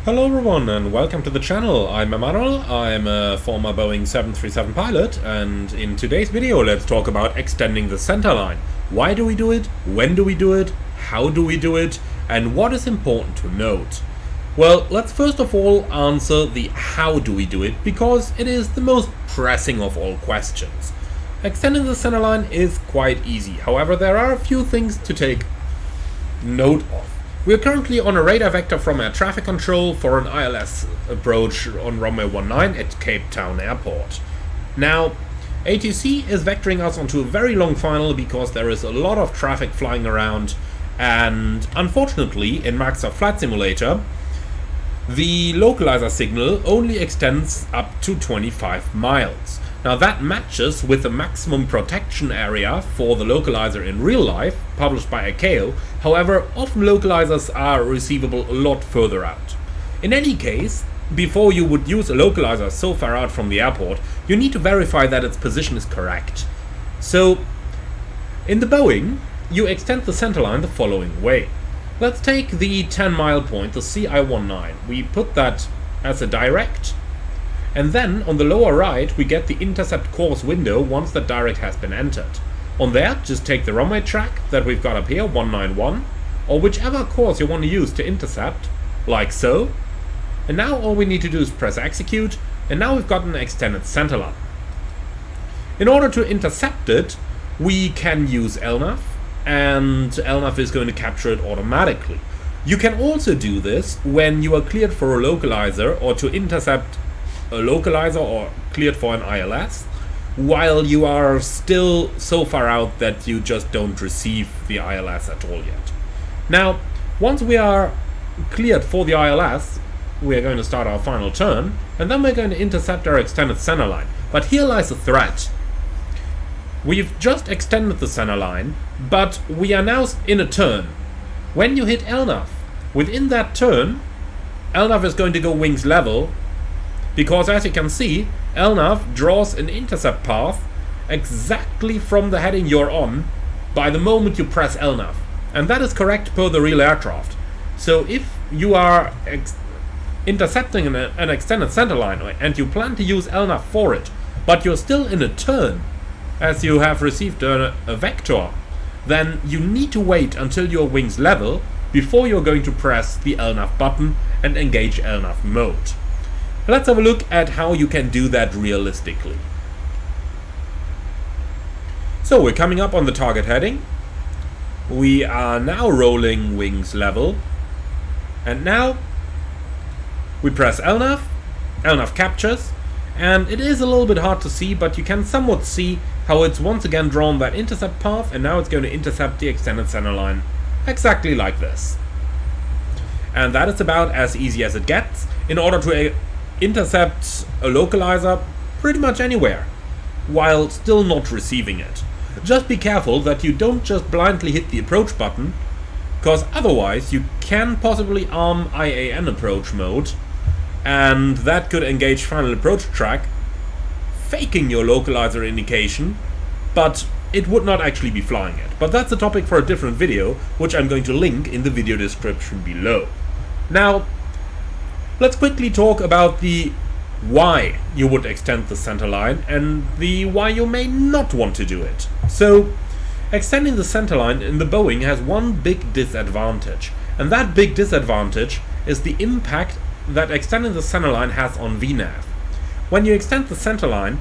Hello everyone and welcome to the channel. I'm Emanuel, I'm a former Boeing 737 pilot, and in today's video let's talk about extending the centerline. Why do we do it? When do we do it? How do we do it? And what is important to note? Well, let's first of all answer the how do we do it, because it is the most pressing of all questions. Extending the centerline is quite easy, however there are a few things to take note of. We are currently on a radar vector from air traffic control for an ILS approach on runway 19 at Cape Town Airport. Now, ATC is vectoring us onto a very long final because there is a lot of traffic flying around, and unfortunately in Maxar Flight Simulator the localizer signal only extends up to 25 miles. Now that matches with the maximum protection area for the localizer in real life, published by ICAO. However, often localizers are receivable a lot further out. In any case, before you would use a localizer so far out from the airport, you need to verify that its position is correct. So, in the Boeing, you extend the centerline the following way. Let's take the 10-mile point, the CI-19. We put that as a direct. And then on the lower right we get the intercept course window once the direct has been entered. On there, just take the runway track that we've got up here, 191, or whichever course you want to use to intercept, like so. And now all we need to do is press execute, and now we've got an extended centerline. In order to intercept it, we can use LNAV, and LNAV is going to capture it automatically. You can also do this when you are cleared for a localizer or to intercept a localizer or cleared for an ILS, while you are still so far out that you just don't receive the ILS at all yet. Now, once we are cleared for the ILS, we are going to start our final turn, and then we're going to intercept our extended centerline. But here lies the threat. We've just extended the centerline, but we are now in a turn. When you hit LNAV, within that turn, LNAV is going to go wings level, because as you can see, LNAV draws an intercept path exactly from the heading you're on by the moment you press LNAV. And that is correct per the real aircraft. So if you are intercepting an extended centerline and you plan to use LNAV for it, but you're still in a turn as you have received a vector, then you need to wait until your wings level before you're going to press the LNAV button and engage LNAV mode. Let's have a look at how you can do that realistically. So we're coming up on the target heading. We are now rolling wings level. And now we press LNAV. LNAV captures. And it is a little bit hard to see, but you can somewhat see how it's once again drawn that intercept path, and now it's going to intercept the extended centerline exactly like this. And that is about as easy as it gets in order to intercept a localizer pretty much anywhere, while still not receiving it. Just be careful that you don't just blindly hit the approach button, because otherwise you can possibly arm IAN approach mode, and that could engage final approach track, faking your localizer indication, but it would not actually be flying it. But that's a topic for a different video, which I'm going to link in the video description below. Now, let's quickly talk about the why you would extend the centerline and the why you may not want to do it. So, extending the centerline in the Boeing has one big disadvantage, and that big disadvantage is the impact that extending the centerline has on VNAV. When you extend the centerline,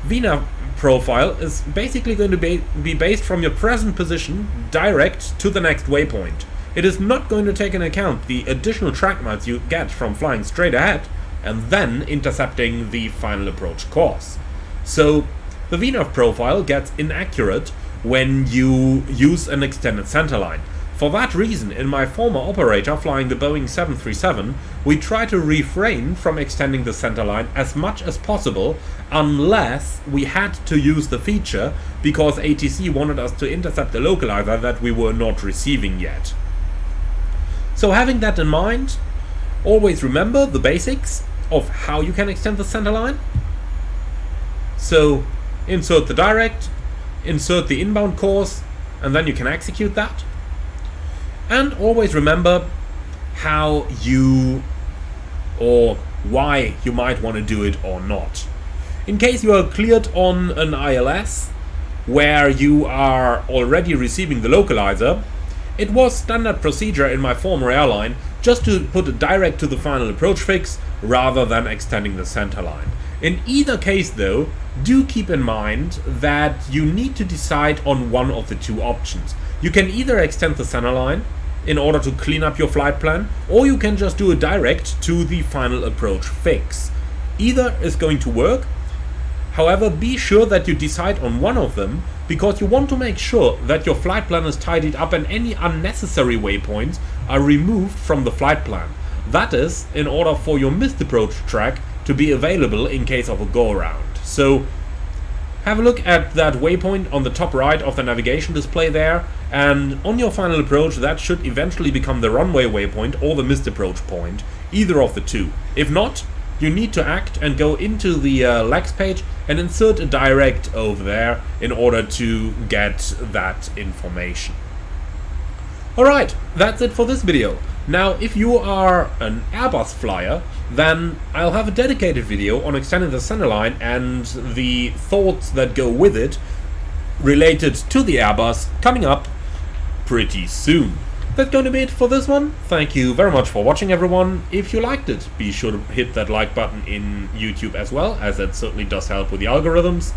VNAV profile is basically going to be based from your present position direct to the next waypoint. It is not going to take into account the additional track miles you get from flying straight ahead and then intercepting the final approach course. So the VNAV profile gets inaccurate when you use an extended centerline. For that reason, in my former operator flying the Boeing 737, we try to refrain from extending the centerline as much as possible unless we had to use the feature because ATC wanted us to intercept a localizer that we were not receiving yet. So having that in mind, always remember the basics of how you can extend the centerline. So insert the direct, insert the inbound course, and then you can execute that. And always remember how you or why you might want to do it or not. In case you are cleared on an ILS where you are already receiving the localizer, it was standard procedure in my former airline just to put it direct to the final approach fix rather than extending the centerline. In either case though, do keep in mind that you need to decide on one of the two options. You can either extend the centerline in order to clean up your flight plan, or you can just do it direct to the final approach fix. Either is going to work. However, be sure that you decide on one of them, because you want to make sure that your flight plan is tidied up and any unnecessary waypoints are removed from the flight plan. That is, in order for your missed approach track to be available in case of a go-around. So, have a look at that waypoint on the top right of the navigation display there, and on your final approach that should eventually become the runway waypoint or the missed approach point, either of the two. If not, you need to act and go into the legs page and insert a direct over there in order to get that information. Alright, that's it for this video. Now, if you are an Airbus flyer, then I'll have a dedicated video on extending the centerline and the thoughts that go with it related to the Airbus coming up pretty soon. That's going to be it for this one. Thank you very much for watching, everyone. If you liked it, be sure to hit that like button in YouTube as well, as that certainly does help with the algorithms.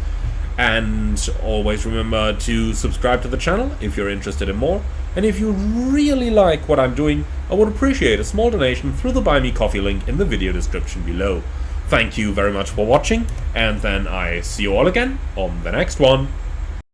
And always remember to subscribe to the channel if you're interested in more. And if you really like what I'm doing, I would appreciate a small donation through the Buy Me Coffee link in the video description below. Thank you very much for watching, and then I see you all again on the next one.